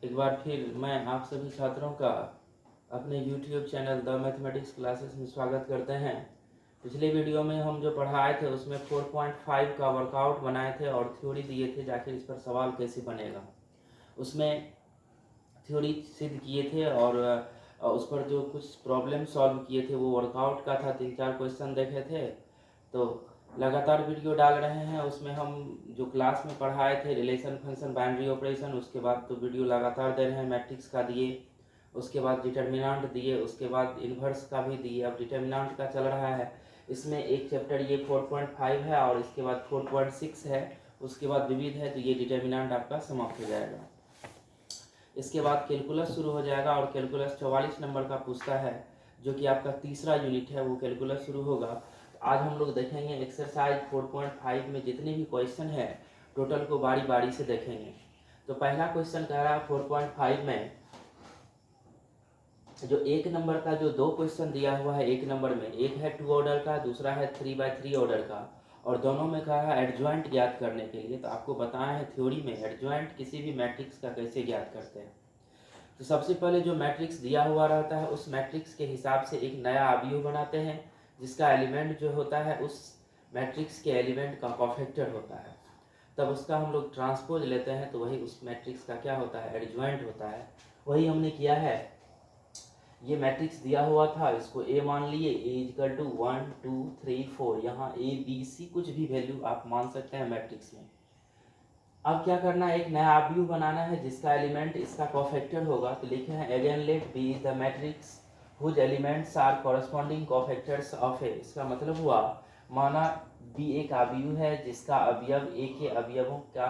एक बार फिर मैं आप सभी छात्रों का अपने YouTube channel the mathematics classes में स्वागत करते हैं। पिछले वीडियो में हम जो पढ़ाए थे उसमें 4.5 का वर्कआउट बनाए थे और थ्योरी दिए थे, जाके इस पर सवाल कैसे बनेगा उसमें थ्योरी सिद्ध किए थे और उस पर जो कुछ प्रॉब्लम सॉल्व किए थे वो वर्कआउट का था। 3-4 क्वेश्चन देखे थे, तो लगातार वीडियो डाल रहे हैं। उसमें हम जो क्लास में पढ़ाए थे रिलेशन, फंक्शन, बाइनरी ऑपरेशन, उसके बाद तो वीडियो लगातार दे रहे हैं। मैट्रिक्स का दिए, उसके बाद डिटर्मिनेंट दिए, उसके बाद इन्वर्स का भी दिए, अब डिटर्मिनेंट का चल रहा है। इसमें एक चैप्टर ये 4.5 है और इसके बाद 4.6 है, उसके बाद विविध है, तो ये डिटर्मिनेंट आपका समाप्त हो जाएगा। इसके बाद कैलकुलस शुरू हो जाएगा और कैलकुलस 44 नंबर का पूछता है, जो कि आपका तीसरा यूनिट है, वो कैलकुलस शुरू होगा। आज हम लोग देखेंगे एक्सरसाइज 4.5 में जितने भी क्वेश्चन है टोटल को बारी बारी से देखेंगे। तो पहला क्वेश्चन कह रहा है 4.5 में जो एक नंबर का जो दो क्वेश्चन दिया हुआ है, एक नंबर में एक है 2 ऑर्डर का, दूसरा है 3/3 ऑर्डर का, और दोनों में कहा है एडजॉइंट ज्ञात करने के लिए। तो आपको बताया है थ्योरी में एडजॉइंट किसी भी मैट्रिक्स का कैसे ज्ञात करते हैं। तो सबसे पहले जो मैट्रिक्स दिया हुआ रहता है उस मैट्रिक्स के हिसाब से एक नया अवयव बनाते हैं, जिसका एलिमेंट जो होता है उस मैट्रिक्स के एलिमेंट का कोफैक्टर होता है। तब उसका हम लोग ट्रांसपोज लेते हैं, तो वही उस मैट्रिक्स का क्या होता है, एडजॉइंट होता है। वही हमने किया है। ये मैट्रिक्स दिया हुआ था, इसको ए मान लिए, ए इक्वल टू 1 2 3 4, यहाँ ABC कुछ भी वैल्यू आप मान सकते हैं मैट्रिक्स में। अब क्या करना है, एक नया अवयव बनाना है जिसका एलिमेंट इसका कोफैक्टर होगा। तो लिखे हैं again let B is the matrix whose elements are corresponding cofactors of A. इसका मतलब हुआ, माना बी एक अवयव है जिसका अवयव ए के अवयवों का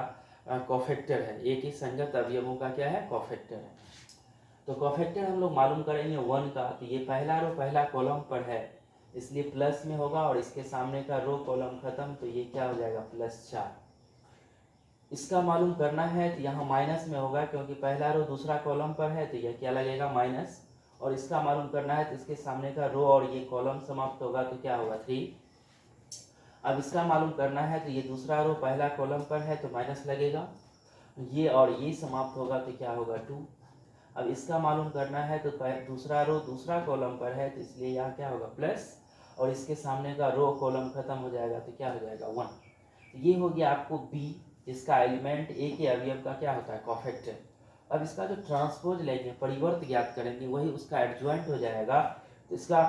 कोफैक्टर है, ए के संगत अवयवों का क्या है, कोफैक्टर है। तो कोफैक्टर हम लोग मालूम करेंगे 1 का। तो ये पहला रो पहला कॉलम पर है, इसलिए प्लस में होगा, और इसके सामने का रो कॉलम खत्म, तो ये क्या हो जाएगा, +4। इसका मालूम करना है तो यहाँ माइनस में होगा, क्योंकि पहला रो दूसरा कॉलम पर है, तो यह क्या लगेगा, माइनस। और इसका मालूम करना है तो इसके सामने का रो और ये कॉलम समाप्त होगा, तो क्या होगा, 3। अब इसका मालूम करना है तो ये दूसरा रो पहला कॉलम पर है तो माइनस लगेगा, ये और ये समाप्त होगा तो क्या होगा, 2। अब इसका मालूम करना है तो दूसरा रो दूसरा कॉलम पर है, तो इसलिए यहाँ क्या होगा, प्लस, और इसके सामने का रो कॉलम खत्म हो जाएगा तो क्या हो जाएगा, 1। ये हो गया आपको बी, जिसका एलिमेंट ए के अवयव का क्या होता है, कोफैक्टर। अब इसका जो ट्रांसपोज लेंगे, परिवर्त ज्ञात करेंगे, वही उसका एडजॉइंट हो जाएगा। तो इसका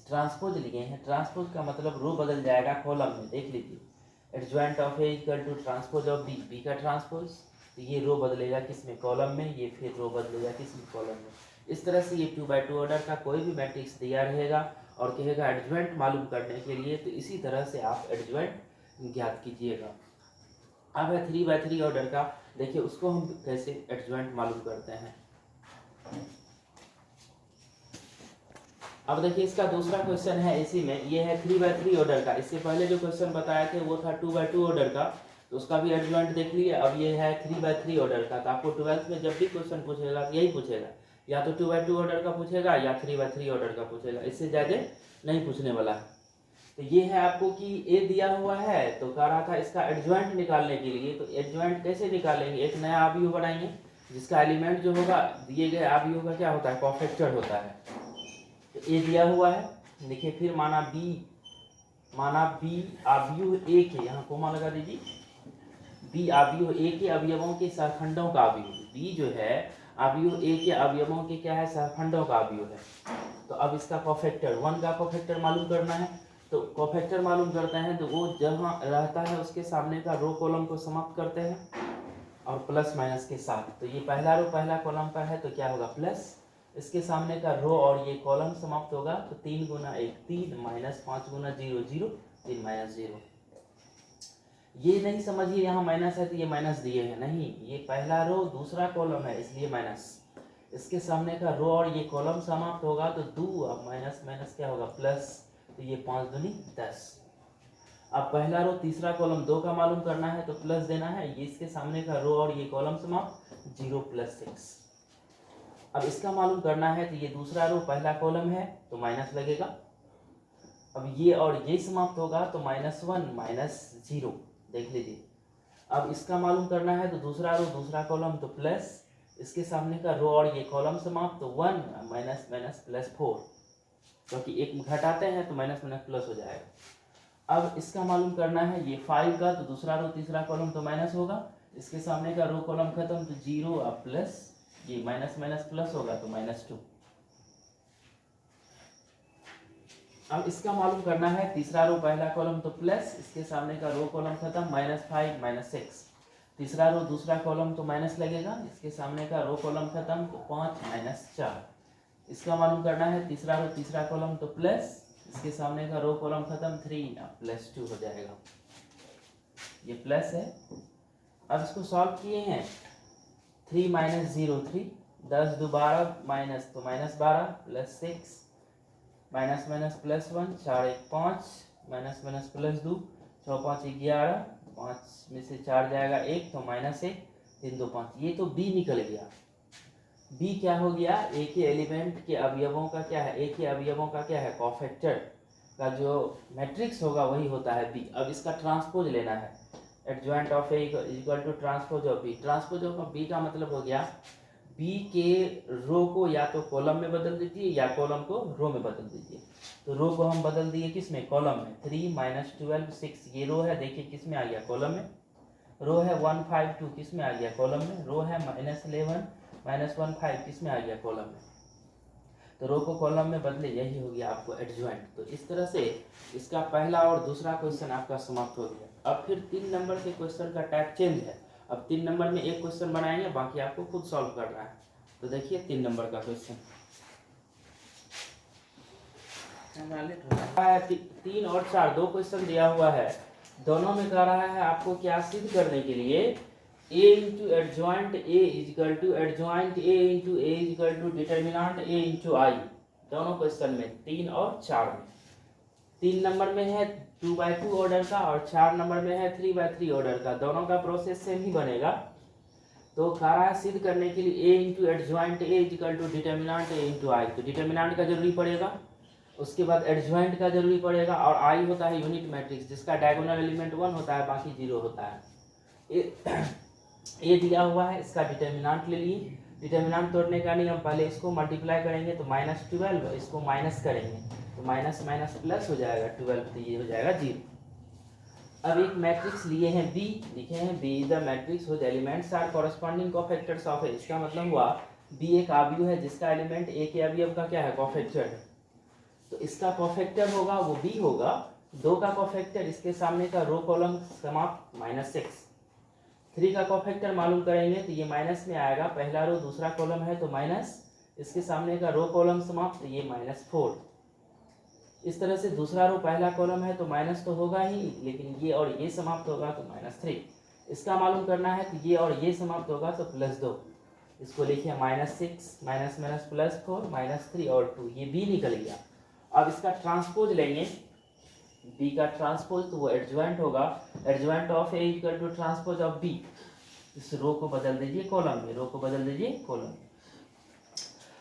ट्रांसपोज लिए हैं, ट्रांसपोज का मतलब रो बदल जाएगा कॉलम में, देख लीजिए। Adjoint of A equal to transpose of B, B का ट्रांसपोज, तो ये रो बदलेगा किसमें, कॉलम में, ये फिर रो बदलेगा किसमें, कॉलम में। इस तरह से ये 2/2 ऑर्डर का कोई भी मैट्रिक्स दिया रहेगा और कहेगा एडजॉइंट मालूम करने के लिए, तो इसी तरह से आप एडजॉइंट ज्ञात कीजिएगा। अब है 3/3 ऑर्डर का, देखिए उसको हम कैसे एडजॉइंट मालूम करते हैं। अब देखिए इसका दूसरा क्वेश्चन है इसी में, ये है 3/3 ऑर्डर का। इससे पहले जो क्वेश्चन बताए थे वो था 2/2 ऑर्डर का, तो उसका भी एडजॉइंट देख लिए। अब ये है 3/3 ऑर्डर का। तो आपको 12th में जब भी क्वेश्चन पूछेगा तो यही पूछेगा, या तो 2/2 ऑर्डर का पूछेगा या 3/3 ऑर्डर का पूछेगा, इससे ज़्यादा नहीं पूछने वाला है। तो ये है आपको कि ए दिया हुआ है, तो कह रहा था इसका एडजॉइंट निकालने के लिए। तो एडजॉइंट कैसे निकालेंगे, एक नया अवयव बनाएंगे जिसका एलिमेंट जो होगा दिए गए अवयव का क्या होता है, कोफैक्टर होता है। तो ए दिया हुआ है, देखिए फिर माना बी अवयव ए के, यहाँ कोमा लगा दीजिए, बी अवयव ए के अवयवों के सहखंडों का अवयव, बी जो है अवयव ए के अवयवों के क्या है, सहखंडों का अवयव है। तो अब इसका कोफैक्टर 1 का कोफैक्टर मालूम करना है। तो कोफैक्टर मालूम करते हैं तो वो जहाँ रहता है उसके सामने का रो कॉलम को समाप्त करते हैं और प्लस माइनस के साथ। तो ये पहला रो पहला कॉलम पर है तो क्या होगा, प्लस, इसके सामने का रो और ये कॉलम समाप्त होगा, तो 3 गुना 1 3, माइनस 5 गुना 0 0, 3 माइनस 0। ये नहीं समझिए यहाँ माइनस है तो ये माइनस दिए हैं, नहीं, ये पहला रो दूसरा कॉलम है इसलिए माइनस। इसके सामने का रो और ये कॉलम समाप्त होगा तो 2, अब माइनस माइनस क्या होगा, प्लस, तो ये 5 दूनी 10। अब पहला रो तीसरा कॉलम 2 का मालूम करना है तो प्लस देना है, ये इसके सामने का रो और ये कॉलम समाप्त, 0 + 6। अब इसका मालूम करना है तो ये दूसरा रो पहला कॉलम है तो माइनस लगेगा। अब ये और ये समाप्त होगा तो -1 -0, देख लीजिए। अब इसका मालूम करना है तो दूसरा रो दूसरा कॉलम तो प्लस, इसके सामने का रो और ये कॉलम समाप्त, तो 1 माइनस माइनस प्लस 4, क्योंकि एक घटाते हैं तो माइनस माइनस प्लस हो जाएगा। अब इसका मालूम करना है ये 5 का, तो दूसरा रो तीसरा कॉलम तो माइनस होगा, इसके सामने का रो कॉलम खत्म, तो 0 अब प्लस, ये माइनस माइनस प्लस होगा तो -2। अब इसका मालूम करना है तीसरा रो पहला कॉलम तो प्लस, इसके सामने का रो कॉलम खत्म, -5 -6, तीसरा रो दूसरा कॉलम तो माइनस लगेगा, इसके सामने का रो कॉलम खत्म, तो 5 -4। इसका मालूम करना है तीसरा रो तीसरा कॉलम तो प्लस, इसके सामने का रो कॉलम खत्म, 3 +2 हो जाएगा, ये प्लस है। अब इसको सॉल्व किए हैं, 3 - 0 3, 10 2 12 माइनस तो -12 plus 6 minus minus plus 1, 4 1 5 minus minus plus 2, 6 5 11, 5 में से 4 जाएगा 1 तो -1, 3 2 5, ये तो b निकल गया। b क्या हो गया, a के एलिमेंट के अवयवों का क्या है, a के अवयवों का क्या है, कोफैक्टर का जो मैट्रिक्स होगा वही होता है b। अब इसका ट्रांसपोज लेना है, adjoint of a equal to transpose of b। Transpose of b का मतलब हो गया b के रो को या तो कॉलम में बदल दीजिए या कॉलम को रो में बदल दीजिए। तो रो को हम बदल दिए किस में, कॉलम में। 3 - 12 6 ये रो है, देखिए किस में आ गया, कॉलम में। रो है 1 5 2 किस में आ गया, कॉलम में। रो है -11 -1 5 किस में आ गया, कॉलम में। तो रो को कॉलम में बदले, यही हो गया आपको एडजॉइंट। तो इस तरह से इसका पहला और दूसरा क्वेश्चन आपका समाप्त हो गया। अब फिर 3 नंबर के क्वेश्चन का टाइप चेंज है। अब 3 नंबर में एक क्वेश्चन बनाएंगे, बाकी आपको खुद सॉल्व करना है। तो देखिए 3 नंबर का क्वेश्चन 3 और 4 दो क्वेश्चन दिया हुआ है। दोनों में कह रहा है आपको क्या सिद्ध करने के लिए, a into adjoint a equal to adjoint a into a equal to determinant a into i। दोनों क्वेश्चन में 3 और 4 में। 3 नंबर में है 2/2 ऑर्डर का और 4 नंबर में है 3/3 ऑर्डर का। दोनों का प्रोसेस सेम ही बनेगा। तो कह रहा है सिद्ध करने के लिए a into adjoint a equal to determinant a into i। तो डिटर्मिनांट का जरूरी पड़ेगा, उसके बाद एडजॉइंट का जरूरी पड़ेगा, और i होता है यूनिट मैट्रिक्स जिसका डायगोनल एलिमेंट 1 होता है, बाकी 0 होता है। ये दिया हुआ है, इसका डिटर्मिनांट ले लिए। डिटर्मिनांट तोड़ने का नियम, पहले इसको मल्टीप्लाई करेंगे तो -12, इसको माइनस करेंगे तो माइनस माइनस प्लस हो जाएगा 12, तो ये हो जाएगा 0। अब एक मैट्रिक्स लिए हैं B, लिखे हैं B is the matrix whose elements are corresponding cofactors of A। इसका मतलब हुआ B एक अवयव है जिसका एलिमेंट A के अवयव का क्या है, कोफैक्टर है। तो इसका कोफैक्टर होगा वो B होगा। 2 का कोफैक्टर, इसके सामने का रो कॉलम समाप्त, -6। 3 का कोफैक्टर मालूम करेंगे तो ये माइनस में आएगा, पहला रो दूसरा कॉलम है तो माइनस, इसके सामने का रो कॉलम समाप्त, तो ये -4। इस तरह से दूसरा रो पहला कॉलम है तो माइनस तो होगा ही, लेकिन ये और ये समाप्त होगा तो -3। इसका मालूम करना है तो ये और ये समाप्त होगा तो +2। इसको लिखिए -6 माइनस माइनस +4 -3 और 2, ये b निकल गया। अब इसका ट्रांसपोज लेंगे, b का ट्रांसपोज, तो वो एडजॉइंट होगा। Adjoint of a equal to transpose of b। इस रो को बदल दीजिए कॉलम में, रो को बदल दीजिए कॉलम में।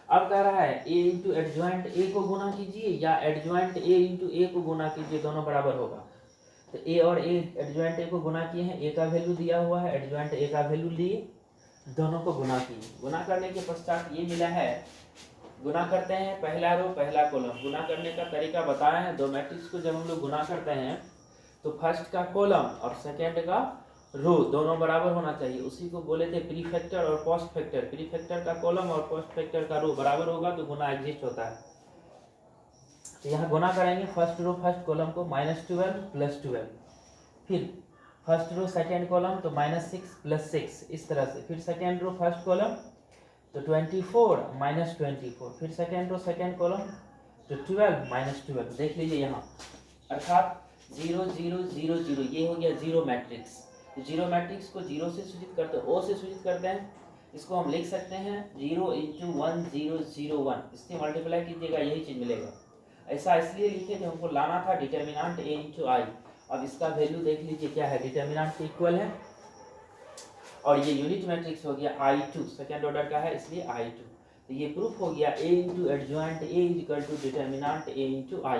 अब कह रहा है a इंटू एडजॉइंट a को गुना कीजिए या एडजॉइंट a इंटू a को गुना कीजिए, दोनों बराबर होगा। तो a और a एडजॉइंट a को गुना किए हैं, a का वैल्यू दिया हुआ है, एडजॉइंट a का वैल्यू लिए, दोनों को गुना किए। गुना करने के पश्चात ये मिला है, गुना करते हैं पहला रो पहला कॉलम। गुना करने का तरीका बताया है, दो मैट्रिक्स को जब हम लोग गुना करते हैं तो फर्स्ट का कॉलम और सेकेंड का रो दोनों बराबर होना चाहिए। उसी को बोले थे प्री फैक्टर और पोस्ट फैक्टर। प्री फैक्टर का कॉलम और पोस्ट फैक्टर का रो बराबर होगा तो गुना एग्जिस्ट होता है। तो यहाँ गुना करेंगे फर्स्ट रो फर्स्ट कॉलम को, -12 + 12, फिर फर्स्ट रो सेकेंड कॉलम तो -6 + 6, इस तरह से। फिर सेकेंड रो फर्स्ट कॉलम तो 24 -24, फिर सेकेंड रो सेकेंड कॉलम तो 12 -12। देख लीजिए यहाँ, अर्थात 0 0 0 0, ये हो गया जीरो मैट्रिक्स। तो जीरो मैट्रिक्स को 0 से सूचित करते हैं, O से सूचित करते हैं। इसको हम लिख सकते हैं 0 × 1 0 0 1, इससे मल्टीप्लाई कीजिएगा यही चीज मिलेगा। ऐसा इसलिए लिखे थे, हमको लाना था डिटर्मिनांट a × i। अब इसका वैल्यू देख लीजिए क्या है, डिटर्मिनांट के इक्वल है, और ये यूनिट मैट्रिक्स हो गया I2, सेकेंड ऑर्डर का है इसलिए I2। तो ये प्रूफ हो गया a into adjoint a equal to determinant a × i।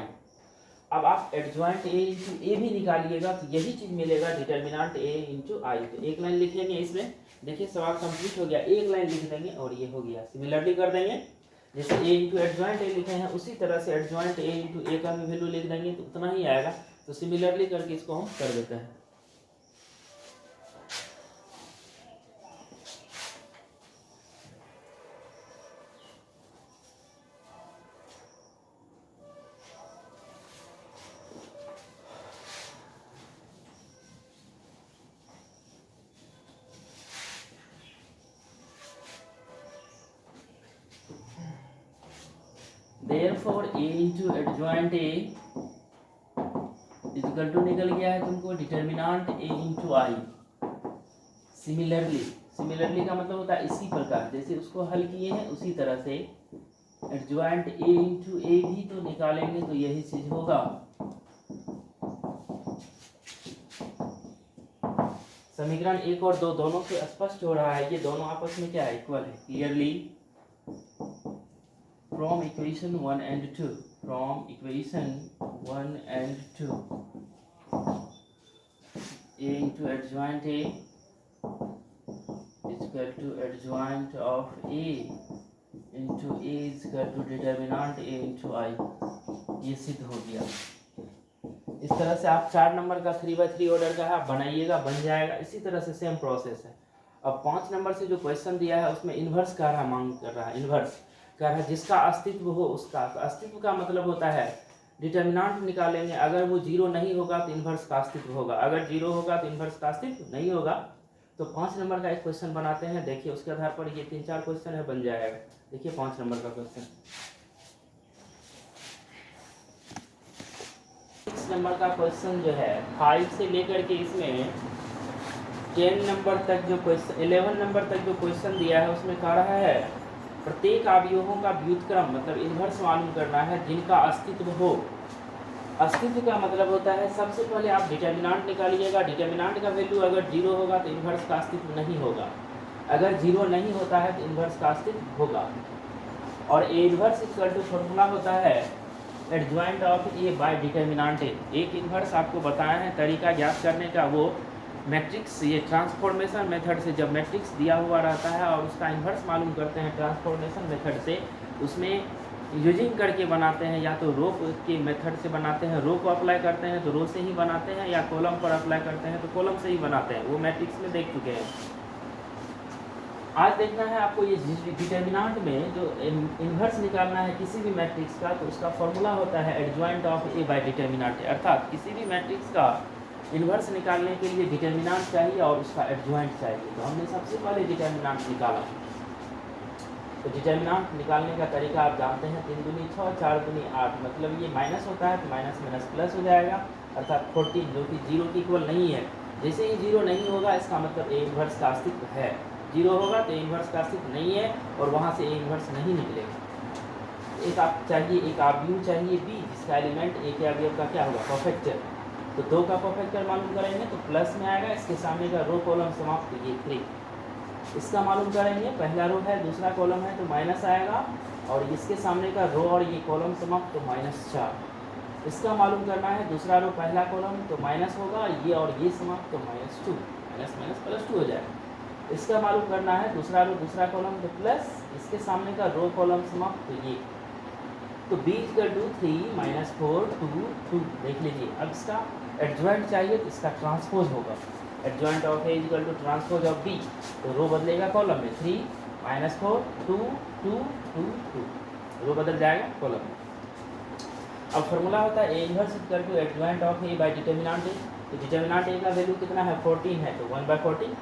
अब आप एडजॉइंट ए इंटू ए भी निकालिएगा तो यही चीज मिलेगा, डिटर्मिनेंट ए इंटू आई। तो एक लाइन लिखेंगे इसमें, देखिए सवाल कंप्लीट हो गया, एक लाइन लिख देंगे और ये हो गया। सिमिलरली कर देंगे, जैसे ए इंटू एडजॉइंट ए लिखे हैं उसी तरह से एडजॉइंट ए इंटू ए का भी वैल्यू लिख देंगे तो उतना ही आएगा। तो सिमिलरली करके इसको हम कर देते हैं। Therefore A into adjoint A equal to निकल गया है तुमको determinant A into I। Similarly का मतलब होता है इसी प्रकार, जैसे उसको हल किए हैं उसी तरह से एडजॉइंट A into A भी तो निकालेंगे तो यही चीज होगा। समीकरण 1 और 2 दोनों से स्पष्ट हो रहा है, ये दोनों आपस में क्या है, इक्वल है। Clearly from equation 1 and 2, from equation 1 and 2, A into adjoint A is equal to adjoint of A into A is equal to determinant A into I। ये सिद्ध हो गया। इस तरह से आप 4 नंबर का 3/3 ऑर्डर का है बनाइएगा, बन जाएगा। इसी तरह से सेम प्रोसेस है। अब 5 नंबर से जो क्वेश्चन दिया है उसमें इन्वर्स का रहा, मांग कर रहा है, इन्वर्स कर रहा है, जिसका अस्तित्व हो उसका। अस्तित्व का मतलब होता है डिटर्मिनेंट निकालेंगे, अगर वो 0 नहीं होगा तो इन्वर्स का अस्तित्व होगा, अगर 0 होगा तो इन्वर्स का अस्तित्व नहीं होगा। तो 5 नंबर का एक क्वेश्चन बनाते हैं, देखिए उसके आधार पर ये 3-4 क्वेश्चन है, बन जाएगा। देखिए 5 नंबर का क्वेश्चन, 6 नंबर का क्वेश्चन जो है 5 से लेकर के इसमें 10 नंबर तक जो क्वेश्चन, 11 नंबर तक जो क्वेश्चन दिया है उसमें कह रहा है प्रत्येक अवयवों का व्युत्क्रम मतलब इन्वर्स मालूम करना है जिनका अस्तित्व हो। अस्तित्व का मतलब होता है सबसे पहले आप डिटर्मिनेंट निकालिएगा, डिटर्मिनेंट का वैल्यू अगर 0 होगा तो इन्वर्स का अस्तित्व नहीं होगा, अगर 0 नहीं होता है तो इन्वर्स का अस्तित्व होगा। और A inverse equal to formula होता है adjoint of A by determinant A. एक इन्वर्स आपको बताया है तरीका ज्ञात करने का, वो मैट्रिक्स, ये ट्रांसफॉर्मेशन मेथड से जब मैट्रिक्स दिया हुआ रहता है और उसका इन्वर्स मालूम करते हैं ट्रांसफॉर्मेशन मेथड से, उसमें यूजिंग करके बनाते हैं, या तो रो के मेथड से बनाते हैं, रो को अप्लाई करते हैं तो रो से ही बनाते हैं, या कॉलम पर अप्लाई करते हैं तो कॉलम से ही बनाते हैं। वो मैट्रिक्स में देख चुके हैं। आज देखना है आपको ये डिटर्मिनेंट में जो इन्वर्स निकालना है किसी भी मैट्रिक्स का, तो उसका फॉर्मूला होता है adjoint of A by determinant. अर्थात किसी भी मैट्रिक्स का इन्वर्स निकालने के लिए डिटर्मिनेंट चाहिए और उसका एडजॉइंट चाहिए। तो हमने सबसे पहले डिटर्मिनेंट निकाला। तो डिटर्मिनेंट निकालने का तरीका आप जानते हैं, 3 दूनी 6, 4 दूनी 8, मतलब ये माइनस होता है तो माइनस माइनस प्लस हो जाएगा, अर्थात 14 जो कि 0 के इक्वल नहीं है। जैसे ही 0 नहीं होगा इसका मतलब ए इन्वर्स का अस्तित्व है, 0 होगा तो ए इन्वर्स का अस्तित्व नहीं है और वहाँ से ए इन्वर्स नहीं निकलेगा। एक आप चाहिए, एक अवयव चाहिए बी जिसका एलिमेंट ए के अवयव का क्या होगा, परफेक्टर। तो 2 का परफेक्टर मालूम करेंगे तो प्लस में आएगा, इसके सामने का रो कॉलम समाप्त, ये 3 इसका मालूम करेंगे, पहला रो है दूसरा कॉलम है तो माइनस आएगा, और इसके सामने का रो और ये कॉलम समाप्त तो -4। इसका मालूम करना है दूसरा रो पहला कॉलम तो माइनस होगा, ये और ये समाप्त तो -2, माइनस माइनस प्लस 2 हो जाएगा। इसका मालूम करना है दूसरा रो दूसरा कॉलम तो प्लस, इसके सामने का रो कॉलम समाप्त तो ये, तो b इक्वल टू 3 - 4 2 2। देख लीजिए, अब इसका एडजॉइंट चाहिए तो इसका ट्रांसपोज होगा, adjoint of A equal to transpose of B, तो रो बदलेगा कॉलम में 3 - 4 2 2 2 2, रो बदल जाएगा कॉलम में। अब फॉर्मूला होता है A inverse equal to adjoint of A by determinant A. तो डिटर्मिनेंट ए का वैल्यू कितना है, 14 है तो 1/14,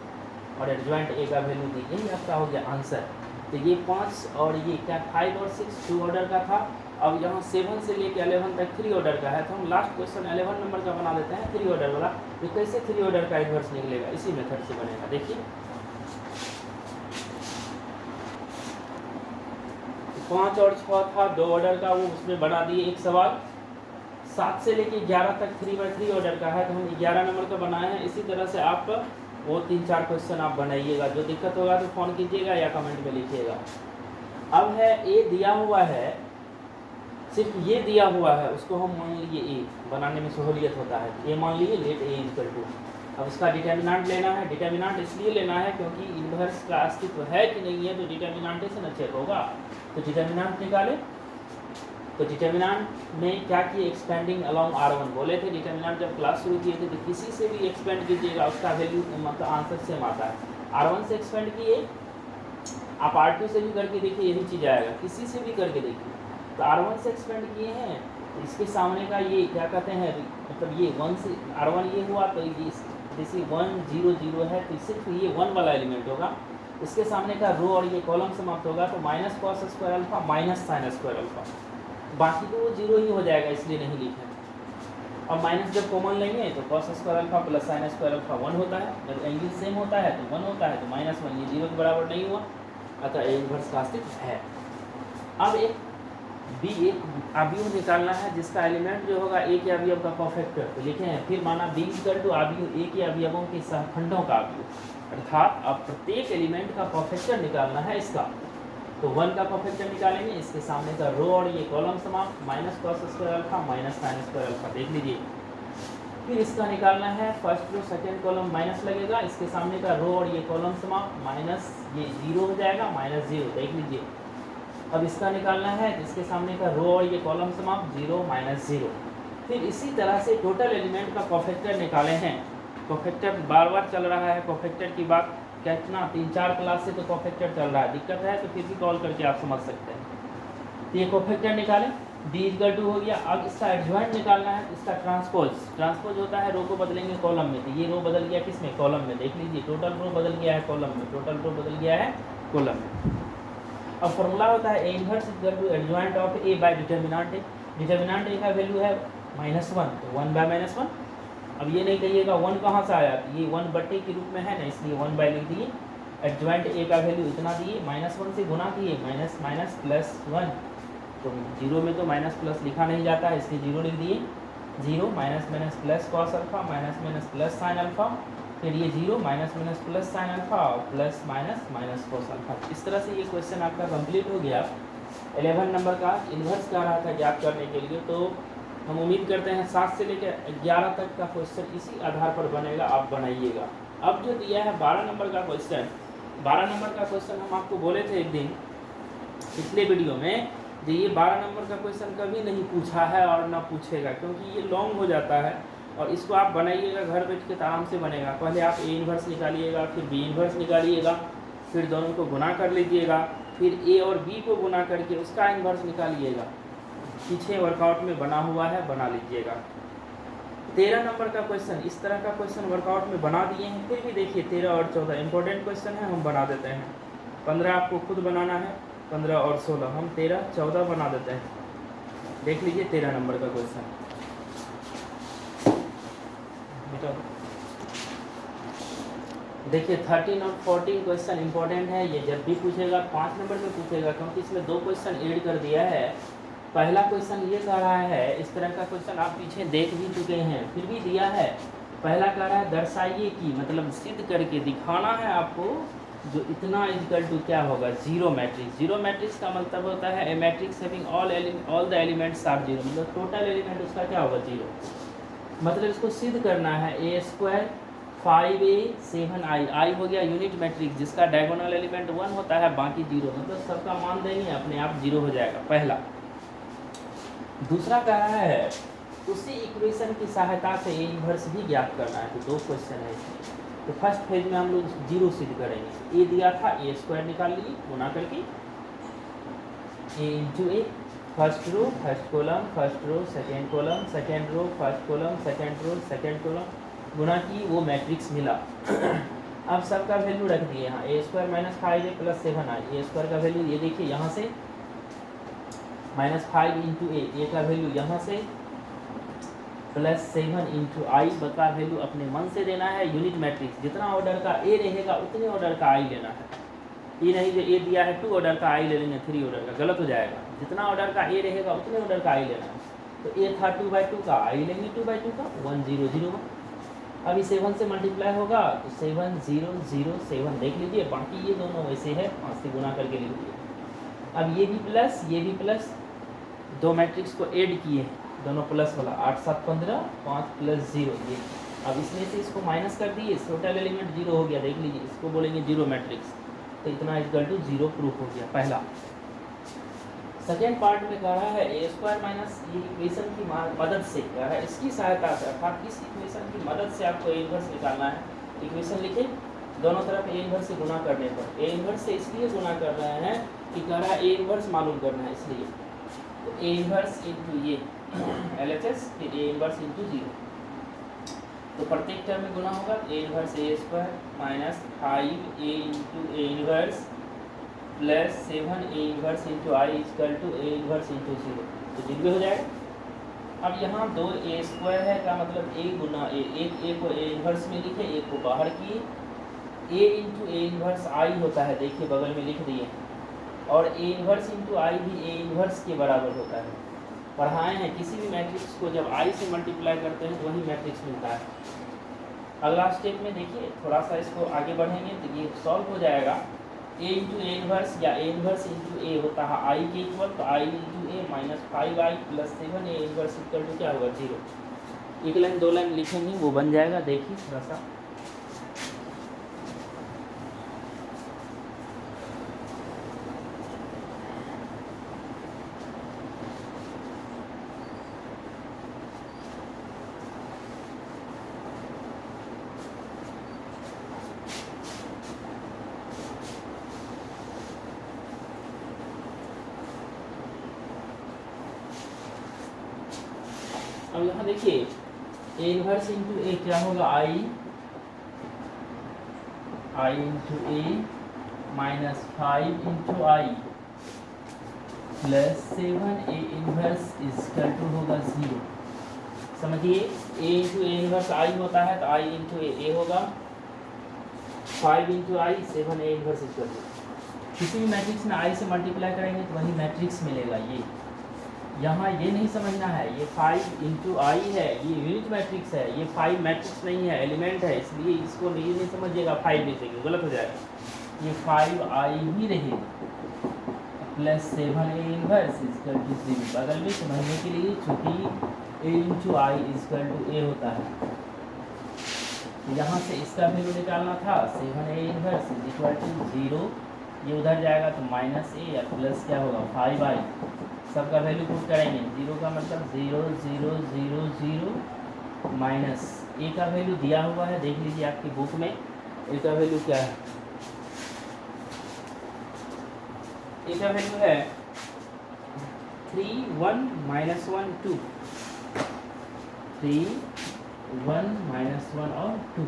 और एडजॉइंट ए का वैल्यू दी, यही आपका हो गया आंसर। तो ये 5 और ये क्या 5 और 6 2 ऑर्डर का था। अब यहाँ 7 से लेकर 11 तक 3 ऑर्डर का है, तो हम लास्ट क्वेश्चन 11 नंबर का बना देते हैं 3 ऑर्डर वाला। तो कैसे 3 ऑर्डर का इन्वर्स निकलेगा, इसी मेथड से बनेगा। देखिए 5 और 6 था 2 ऑर्डर का, वो उसमें बना दिए एक सवाल। 7 से लेकर 11 तक 3/3 ऑर्डर का है, तो हम 11 नंबर का बनाए हैं। इसी तरह से आप वो 3-4 क्वेश्चन आप बनाइएगा। जो दिक्कत होगा तो फ़ोन कीजिएगा या कमेंट में लिखिएगा। अब है ए दिया हुआ है सिर्फ ये दिया हुआ है, उसको हम मान लीजिए ए, बनाने में सहूलियत होता है, ए मान लीजिए, लेट ए इक्वल टू। अब इसका डिटर्मिनेंट लेना है। डिटर्मिनेंट इसलिए लेना है क्योंकि इन्वर्स का अस्तित्व है कि नहीं है तो डिटर्मिनेंट से न चेक होगा। तो डिटर्मिनेंट निकाले, तो डिटर्मिनेंट में क्या किए, एक्सपेंडिंग अलोंग R1 बोले थे। डिटर्मिनेंट जब क्लास शुरू किए थे तो किसी से भी एक्सपेंड कीजिएगा उसका वैल्यू मतलब आंसर सेम आता है। R1 से एक्सपेंड किए, आप R2 से भी करके देखिए यही चीज़ आएगा, किसी से भी करके देखिए। तो R1 से एक्सपेंड किए हैं, इसके सामने का ये क्या कहते हैं, मतलब ये 1 से R1 ये हुआ तो ये जैसे 1 0 0 है तो सिर्फ ये 1 वाला एलिमेंट होगा। इसके सामने का रो और ये कॉलम समाप्त होगा तो minus cos square alpha minus sin square alpha, बाकी तो वो 0 ही हो जाएगा, इसलिए नहीं लिखा। अब माइनस जब कॉमन लेंगे तो cos square alpha plus sign square alpha 1 होता है, जब एंगल सेम होता है तो 1 होता है, तो -1 ये 0 के बराबर नहीं हुआ, अतः ए इन्वर्स का अस्तित्व है। अब एक बी एक अवयव निकालना है जिसका एलिमेंट जो होगा ए के अवयव का कॉफैक्टर, तो लिखे हैं फिर माना बी इक्वल टू अवयव ए के अवयवों के सहखंडों का अवयव, अर्थात अब प्रत्येक एलिमेंट का कॉफैक्टर निकालना है इसका। तो 1 का कॉफैक्टर निकालेंगे, इसके सामने का रो और ये कॉलम समाप्त, minus cos square alpha minus sin square alpha, देख लीजिए। फिर इसका निकालना है first row second column minus लगेगा, इसके सामने का रो और ये कॉलम समाप्त, माइनस ये 0 हो जाएगा -0, देख लीजिए। अब इसका निकालना है जिसके सामने का रो और ये कॉलम समाप्त, 0 -0। फिर इसी तरह से टोटल एलिमेंट का कॉफैक्टर निकाले हैं। कॉफैक्टर बार बार चल रहा है, कॉफैक्टर की बात कितना 3-4 क्लास से तो कॉफैक्टर चल रहा है, दिक्कत है तो फिर भी कॉल करके आप समझ सकते हैं। तो ये कॉफैक्टर निकालें, डी इक्वल टू हो गया। अब इसका एडजॉइंट निकालना है, इसका ट्रांसपोज होता है, रो को बदलेंगे कॉलम में, तो ये रो बदल गया किसमें, कॉलम में, देख लीजिए टोटल रो बदल गया है कॉलम में, टोटल रो बदल गया है कॉलम में। अब फॉर्मूला होता है A inverse equal to adjoint of A by determinant A. Determinant A का वैल्यू है -1, तो 1 बाय -1। अब ये नहीं कहिएगा 1 कहाँ से आया, तो ये 1 बटे के रूप में है ना, इसलिए 1 बाय लिख दिए। एडजॉइंट ए का वैल्यू इतना दिए, -1 से गुना किए, माइनस माइनस प्लस 1, तो 0 में तो माइनस प्लस लिखा नहीं जाता है, इसलिए 0 लिख दिए। 0 minus minus plus cos alpha minus minus plus sine alpha, फिर ये 0 minus minus plus sine alpha plus minus minus cos alpha. इस तरह से ये क्वेश्चन आपका कंप्लीट हो गया। 11 नंबर का इन्वर्स का रहा था ज्ञात करने के लिए, तो हम उम्मीद करते हैं 7 से लेकर 11 तक का क्वेश्चन इसी आधार पर बनेगा, आप बनाइएगा। अब जो दिया है 12 नंबर का क्वेश्चन, 12 नंबर का क्वेश्चन हम आपको बोले थे एक दिन पिछले वीडियो में, जो ये 12 नंबर का क्वेश्चन कभी नहीं पूछा है और ना पूछेगा, क्योंकि ये लॉन्ग हो जाता है और इसको आप बनाइएगा घर बैठ के, आराम से बनेगा। पहले आप ए इन्वर्स निकालिएगा, फिर बी इन्वर्स निकालिएगा, फिर दोनों को गुना कर लीजिएगा, फिर ए और बी को गुना करके उसका इन्वर्स निकालिएगा। पीछे वर्कआउट में बना हुआ है, बना लीजिएगा। 13 नंबर का क्वेश्चन, इस तरह का क्वेश्चन वर्कआउट में बना दिए हैं, फिर भी देखिए 13 और 14 इंपॉर्टेंट क्वेश्चन है, हम बना देते हैं। 15 आपको खुद बनाना है, 15 और 16 हम 13 14 बना देते हैं। देख लीजिए 13 नंबर का क्वेश्चन, देखिए 13 और 14 क्वेश्चन इंपॉर्टेंट है। ये जब भी पूछेगा 5 नंबर में पूछेगा, क्योंकि इसमें 2 क्वेश्चन ऐड कर दिया है। पहला क्वेश्चन ये कह रहा है, इस तरह का क्वेश्चन आप पीछे देख भी चुके हैं, फिर भी दिया है। पहला कह रहा है दर्शाइए कि, मतलब सिद्ध करके दिखाना है आपको, जो इतना इक्वल टू क्या होगा, जीरो मैट्रिक्स। जीरो मैट्रिक्स का मतलब होता है a matrix having all the elements are zero, मतलब टोटल एलिमेंट उसका क्या होगा, जीरो। मतलब इसको सिद्ध करना है, ए स्क्वायर 5a 7i, आई हो गया यूनिट मैट्रिक्स जिसका डायगोनल एलिमेंट 1 होता है, बाकी 0, मतलब सबका मान देंगे अपने आप 0 हो जाएगा, पहला। दूसरा कह रहा है उसी इक्वेशन की सहायता से ए इन्वर्स भी ज्ञात करना है, तो 2 क्वेश्चन है इसमें। तो फर्स्ट फेज में हम लोग 0 सिद्ध करेंगे। ए दिया था, ए स्क्वायर निकाल लीजिए गुना करके, A into A, first row first column first row second column second row first column second row second column, गुना की वो मैट्रिक्स मिला। अब सबका वैल्यू रख दिए यहाँ, A square minus 5a plus 7i, A square का वैल्यू ये देखिए यहाँ से -5 इंटू ए का वैल्यू यहाँ से प्लस 7 इंटू आई, बता वैल्यू अपने मन से देना है। यूनिट मैट्रिक्स जितना ऑर्डर का ए रहेगा उतने ऑर्डर का आई लेना है, ये नहीं जो ए दिया है 2 ऑर्डर का आई ले लेंगे 3 ऑर्डर का, गलत हो जाएगा। जितना ऑर्डर का ए रहेगा उतने ऑर्डर का आई लेना है। तो ए था 2/2 का, आई लेंगे 2/2 का, 1 0 0 1। अभी 7 से मल्टीप्लाई होगा तो 7 0 0 7, देख लीजिए बाकी ये दोनों वैसे है, 5 से गुना करके लिख लीजिए। अब ये भी प्लस ये भी प्लस, दो मैट्रिक्स को ऐड किए, दोनों प्लस वाला 8 7 15, 5 प्लस 0 ये। अब इसमें से इसको माइनस कर दिए, टोटल एलिमेंट 0 हो गया, देख लीजिए, इसको बोलेंगे जीरो मैट्रिक्स, तो इतना इक्वल टू 0 प्रूफ हो गया पहला। सेकेंड पार्ट में कह रहा है ए स्क्वायर माइनस ये इक्वेशन की मदद से कह रहा है, इसकी सहायता से, अर्थात इस इक्वेशन की मदद से आपको ए इनवर्स निकालना है। इक्वेशन लिखे, दोनों तरफ ए इनवर्स से गुना करने पर, ए इनवर्स से इसलिए गुना कर रहे हैं कि कह रहा है ए इनवर्स मालूम करना है, इसलिए तो ए इनवर्स इंटू ये LHS फिर ए इनवर्स इंटू 0, तो प्रत्येक टर्म में गुना होगा, A inverse A square minus 5 A into A inverse plus 7 A inverse into I equal to A inverse into 0, तो 0 हो जाएगा। अब यहाँ दो ए स्क्वायर है का मतलब ए गुना ए, एक ए को ए इनवर्स में लिखे, एक को बाहर किए, ए इंटू ए इनवर्स आई होता है, देखिए बगल में लिख दिए, और ए इनवर्स इंटू आई भी ए इनवर्स के बराबर होता है। पढ़ाए हैं किसी भी मैट्रिक्स को जब आई से मल्टीप्लाई करते हैं तो वही मैट्रिक्स मिलता है। अगला स्टेप में देखिए, थोड़ा सा इसको आगे बढ़ेंगे तो ये सॉल्व हो जाएगा। ए इंटू ए इनवर्स या ए इनवर्स इंटू ए होता है आई के इक्वल, तो I into A minus 5i plus 7 A inverse equal to क्या होगा 0। एक लाइन दो लाइन लिखेंगे वो बन जाएगा, देखिए थोड़ा सा। अब यहाँ देखिए ए इनवर्स इंटू ए क्या होगा, I into A minus 5 into I plus 7 A inverse equal to होगा 0। समझिए, ए इंटू ए इनवर्स आई होता है तो आई इंटू ए होगा, 5 into I 7 A inverse equal to. किसी भी मैट्रिक्स में आई से मल्टीप्लाई करेंगे तो वही मैट्रिक्स मिलेगा। ये यहाँ ये नहीं समझना है, ये 5 इंटू आई है, ये यूनिट मैट्रिक्स है, ये 5 मैट्रिक्स नहीं है, एलिमेंट है, इसलिए इसको नहीं समझिएगा 5 लिखेंगे, गलत हो जाएगा। ये 5 आई ही रहेगा plus 7 A inverse equal to 0। बगल में समझने के लिए, चूँकि A into I equal to A होता है, यहाँ से इसका वैल्यू निकालना था, 7 ए इनवर्स इक्वल टू 0, ये उधर जाएगा तो माइनस ए या प्लस क्या होगा 5i, सबका वैल्यू पुट करेंगे, 0 का मतलब 0 0 0 0 माइनस ए का वैल्यू दिया हुआ है, देख लीजिए आपकी बुक में, ए का वैल्यू क्या है, ए का वैल्यू है 3 1 माइनस 1 2, 3 1 माइनस 1 और 2,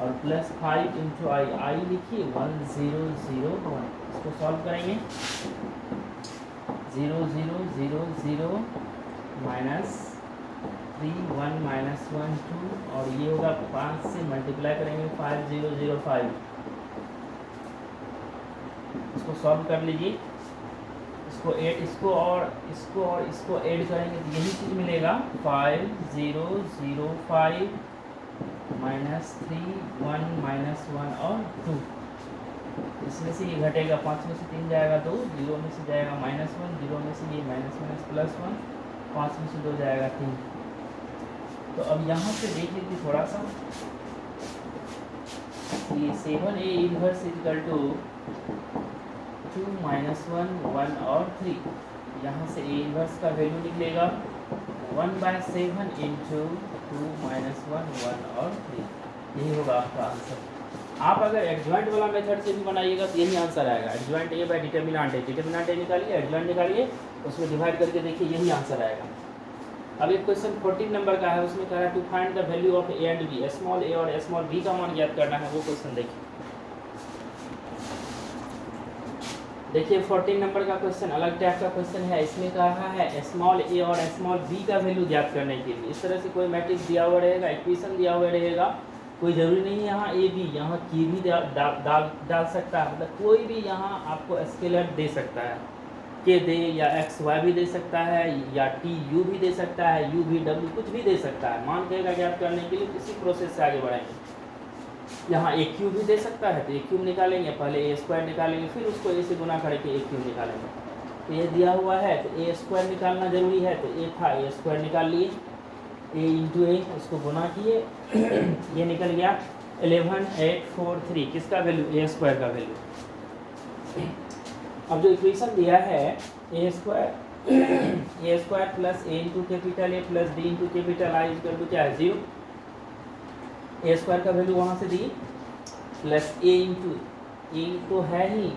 और प्लस 5 इंटू आई, आई लिखिए 1 0 0 1, इसको सॉल्व करेंगे, 0 0 0 0 माइनस 3 1 माइनस 1 2, और ये होगा 5 से मल्टीप्लाई करेंगे 5 0 0 5, इसको सॉल्व कर लीजिए, इसको ऐड, इसको ऐड करेंगे तो यही चीज़ मिलेगा, 5 0 0 5 माइनस 3 1 माइनस 1 और 2, इसमें से ये घटेगा, 5 में से 3 जाएगा 2, 0 में से जाएगा माइनस 1, 0 में से ये माइनस माइनस प्लस 1, 5 में से 2 जाएगा 3। तो अब यहाँ से देख लीजिए थोड़ा सा, ये 7 A inverse equal to 2 minus 1 1 और 3, यहाँ से ए इनवर्स का वैल्यू निकलेगा 1/7 इंटू 2 माइनस 1 1 और 3, यही होगा आपका आंसर। आप अगर एडजॉइंट वाला मेथड से भी बनाइएगा तो यही आंसर आएगा, adjoint A by determinant A, determinant A निकालिए, एडजॉइंट निकालिए, उसमें डिवाइड करके देखिए, यही आंसर आएगा। अब एक क्वेश्चन 14 नंबर का है, उसमें कह रहा है to find the value of A and B, small A और स्मॉल बी का मान ज्ञात करना है, वो क्वेश्चन देखिए। देखिए 14 नंबर का क्वेश्चन अलग टाइप का क्वेश्चन है, इसमें कहा है स्मॉल ए और स्मॉल बी का वैल्यू ज्ञात करने के लिए। इस तरह से कोई मैट्रिक्स दिया हुआ रहेगा, इक्वेशन दिया हुआ रहेगा, कोई ज़रूरी नहीं है यहाँ ए बी, यहाँ की भी डाल सकता है, मतलब कोई भी यहाँ आपको स्केलर दे सकता है, के दे या एक्स वाई भी दे सकता है, या टी यू भी दे सकता है, यू भी डब्ल्यू कुछ भी दे सकता है। मान कहेगा ज्ञात करने के लिए किसी प्रोसेस से आगे बढ़ेंगे। यहाँ ए क्यूब भी दे सकता है तो ए क्यूब निकालेंगे, पहले ए स्क्वायर निकालेंगे, फिर उसको ए से गुना करके ए क्यूब निकालेंगे। तो ये दिया हुआ है तो ए स्क्वायर निकालना जरूरी है, तो ए था ए स्क्वायर निकाल लिए, ए इंटू ए इसको गुना किए ये निकल गया 11843, किसका वैल्यू, ए स्क्वायर का वैल्यू। अब जो इक्वेशन दिया है A square plus A into capital A plus B into capital I equal to क्या है 0, ए स्क्वायर का वैल्यू वहाँ से दी प्लस ए इंटू ए तो है ही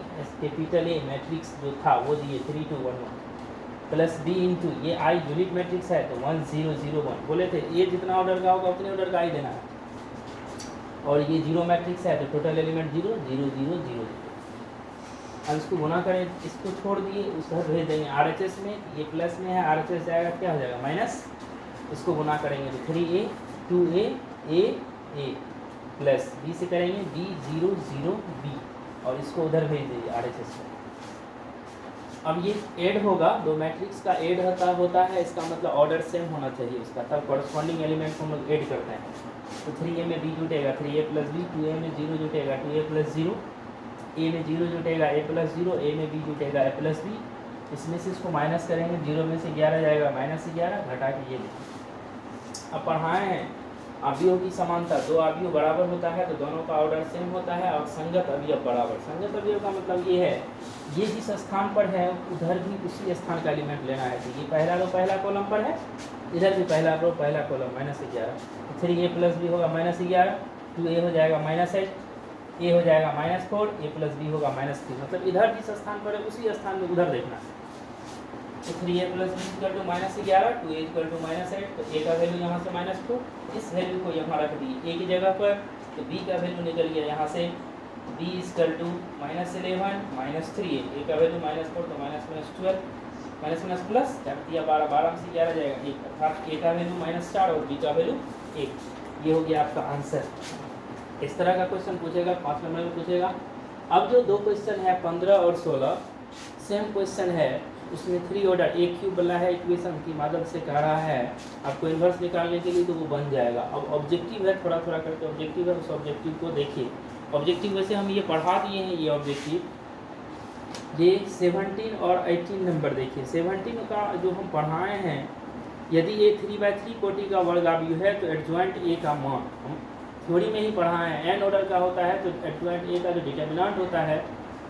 कैपिटल ए मैट्रिक्स जो था वो दिए 3211 प्लस बी इंटू ये आई यूनिट मैट्रिक्स है तो 1001, बोले थे ये जितना ऑर्डर का होगा उतने ऑर्डर का ही देना है, और ये जीरो मैट्रिक्स है तो टोटल एलिमेंट 0 0 0 0 0। अब इसको गुना करें, इसको छोड़ दिए उसको भेज देंगे RHS में, ये प्लस में है RHS जाएगा क्या हो जाएगा माइनस, इसको गुना करेंगे तो 3a 2a a plus B से करेंगे b 0 0 b और इसको उधर भेज दीजिए RHS में। अब ये ऐड होगा, दो मैट्रिक्स का ऐड होता है, इसका मतलब ऑर्डर सेम होना चाहिए उसका, तब कॉरस्पॉन्डिंग एलिमेंट को हम लोग ऐड करते हैं। तो 3a में b जुटेगा 3a plus B, 2a में 0 जुटेगा 2a प्लस 0, a में 0 जुटेगा a प्लस 0, a में b जुटेगा a प्लस b, इसमें से इसको माइनस करेंगे 0 में से 11 जाएगा -11 घटा के ये देखिए। अब पढ़ाए हैं अवयव की समानता, दो अवयव बराबर होता है तो दोनों का ऑर्डर सेम होता है, और संगत अवयव बराबर, संगत अवयव का मतलब ये है ये जिस स्थान पर है उधर भी उसी स्थान का एलिमेंट लेना है। तो ये पहला रो पहला कॉलम पर है, इधर भी पहला रो पहला कॉलम -11, तो 3a प्लस बी होगा -11, 2a हो जाएगा -8, a हो जाएगा -4, a प्लस बी होगा -3, मतलब इधर जिस स्थान पर है उसी स्थान में उधर देखना है। तो 3a plus B equal to -11, 2a equal to -8, तो a का वैल्यू यहाँ से -4, इस वैल्यू को यहाँ रख दिए a की जगह पर, तो b का वैल्यू निकल गया यहाँ से b equal to -11 -3a, a का वैल्यू -4 तो -12 माइनस प्लस क्या दिया 12, 12 में से 11 जाएगा 1, अर्थात a का वैल्यू -4 और b का वैल्यू 1। ये हो गया आपका आंसर। इस तरह का क्वेश्चन पूछेगा 5 नंबर में पूछेगा। अब जो दो क्वेश्चन है 15 और 16 सेम क्वेश्चन है, उसमें 3 ऑर्डर एक क्यूब वाला है, इक्वेशन की मदद से कह रहा है आपको इन्वर्स निकालने के लिए, तो वो बन जाएगा। अब ऑब्जेक्टिव है, थोड़ा थोड़ा करके ऑब्जेक्टिव है, उस ऑब्जेक्टिव को देखिए। ऑब्जेक्टिव वैसे हम ये पढ़ा दिए हैं, ये ऑब्जेक्टिव ये 17 और 18 नंबर देखिए। 17 का जो हम पढ़ाए हैं, यदि ये 3/3 कोटि का वर्ग अवयव है तो एडजॉइंट ए का मान हम थ्योरी में ही पढ़ाए हैं। n ऑर्डर का होता है तो एडजॉइंट ए का जो डिटर्मिनेंट होता है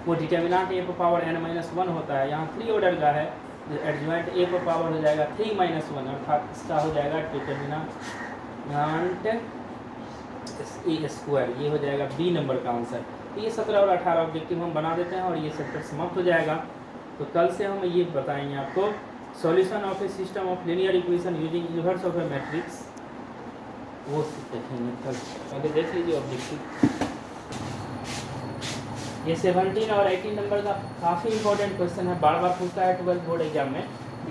वो डिटर्मिनेंट ए पर पावर n-1 होता है। यहाँ 3 ऑर्डर का है तो एडजॉइंट ए पर पावर हो जाएगा 3-1, अर्थात इसका हो जाएगा डिटर्मिनेंट ए स्क्वायर, ये हो जाएगा बी नंबर का आंसर। तो ये 17 और 18 ऑब्जेक्टिव हम बना देते हैं और ये चैप्टर समाप्त हो जाएगा। तो कल से हम ये बताएंगे आपको solution of A system of linear equation using inverse of A matrix, वो देखेंगे कल। पहले देख लीजिए ऑब्जेक्टिव। ये 17 और 18 नंबर का काफ़ी इंपॉर्टेंट क्वेश्चन है, बार बार पूछता है 12th बोर्ड एग्जाम में।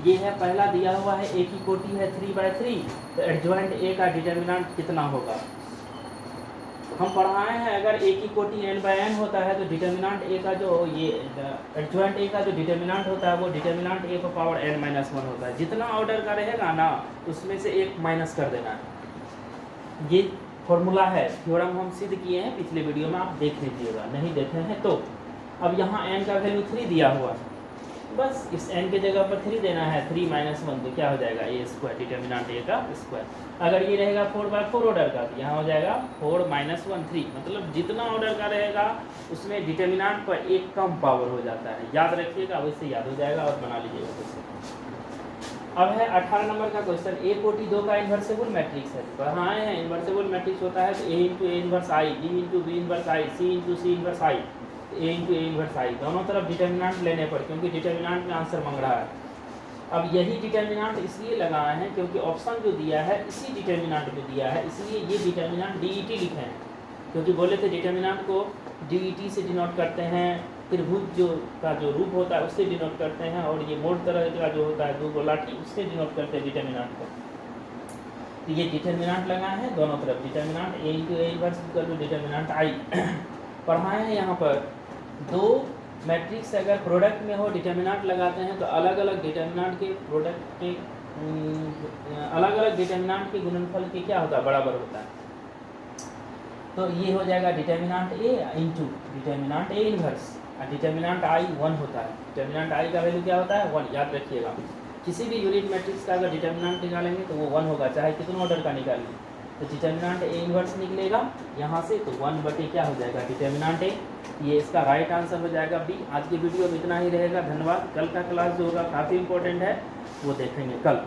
ये है पहला दिया हुआ है ए की कोटि है 3/3, तो एडजॉइंट ए का डिटर्मिनेंट कितना होगा। हम पढ़ाए हैं अगर ए की कोटि n/n होता है तो डिटर्मिनेंट ए का जो ये एडजॉइंट ए का जो डिटर्मिनेंट होता है वो डिटर्मिनेंट ए पर पावर n-1 होता है। जितना ऑर्डर का रहेगा ना उसमें से एक माइनस कर देना है। ये फॉर्मूला है, थ्योरम हम सिद्ध किए हैं पिछले वीडियो में, आप देख लीजिएगा, नहीं देखे हैं तो। अब यहाँ n का वैल्यू 3 दिया हुआ है, बस इस n के जगह पर 3 देना है, 3-1 तो क्या हो जाएगा ए स्क्वायर, डिटर्मिनेंट ए का स्क्वायर। अगर ये रहेगा 4/4 ऑर्डर का तो यहाँ हो जाएगा 4-1 3, मतलब जितना ऑर्डर का रहेगा उसमें डिटर्मिनेंट पर एक कम पावर हो जाता है। याद रखिएगा, वैसे याद हो जाएगा और बना लीजिएगा क्वेश्चन। अब है 18 नंबर का क्वेश्चन, ए कोटि 2 का इन्वर्सेबल मैट्रिक्स है। पढ़ाए हैं इन्वर्सेबल मैट्रिक्स होता है तो ए into A inverse I, B into B inverse I, C into C inverse I, A into A inverse आई, दोनों तरफ डिटर्मिनेंट लेने पर, क्योंकि डिटर्मिनेंट में आंसर मांग रहा है। अब यही डिटर्मिनेंट इसलिए लगाए हैं क्योंकि ऑप्शन जो दिया है इसी डिटर्मिनेंट में दिया है, इसलिए ये डिटर्मिनेंट DET लिखे हैं, क्योंकि बोले थे डिटर्मिनेंट को DET से डिनोट करते हैं, त्रिभुज जो का जो रूप होता है उससे डिनोट करते हैं, और ये मोड़ तरह का जो होता है दो गोलाठी उससे डिनोट करते हैं डिटर्मिनेंट को। तो ये डिटर्मिनेंट लगाए हैं दोनों तरफ, determinant A into A inverse equal to determinant I. पढ़ाए हैं यहाँ पर दो मैट्रिक्स अगर प्रोडक्ट में हो डिटर्मिनेंट लगाते हैं तो अलग अलग डिटर्मिनेंट के प्रोडक्ट के अलग अलग डिटर्मिनेंट के गुणनफल के क्या होता है, बराबर होता है। तो ये हो जाएगा determinant A into determinant A inverse, determinant I 1 होता है। डिटर्मिनेंट आई का वैल्यू क्या होता है 1, याद रखिएगा। किसी भी यूनिट मैट्रिक्स का अगर डिटर्मिनेंट निकालेंगे तो वो 1 होगा, चाहे कितने ऑर्डर का निकालिए। तो डिटर्मिनेंट ए इनवर्स निकलेगा यहाँ से, तो 1 बटे क्या हो जाएगा डिटर्मिनेंट ए। ये इसका राइट आंसर हो जाएगा बी। आज की वीडियो में इतना ही रहेगा, धन्यवाद। कल का क्लास जो होगा काफ़ी इंपॉर्टेंट है, वो देखेंगे कल।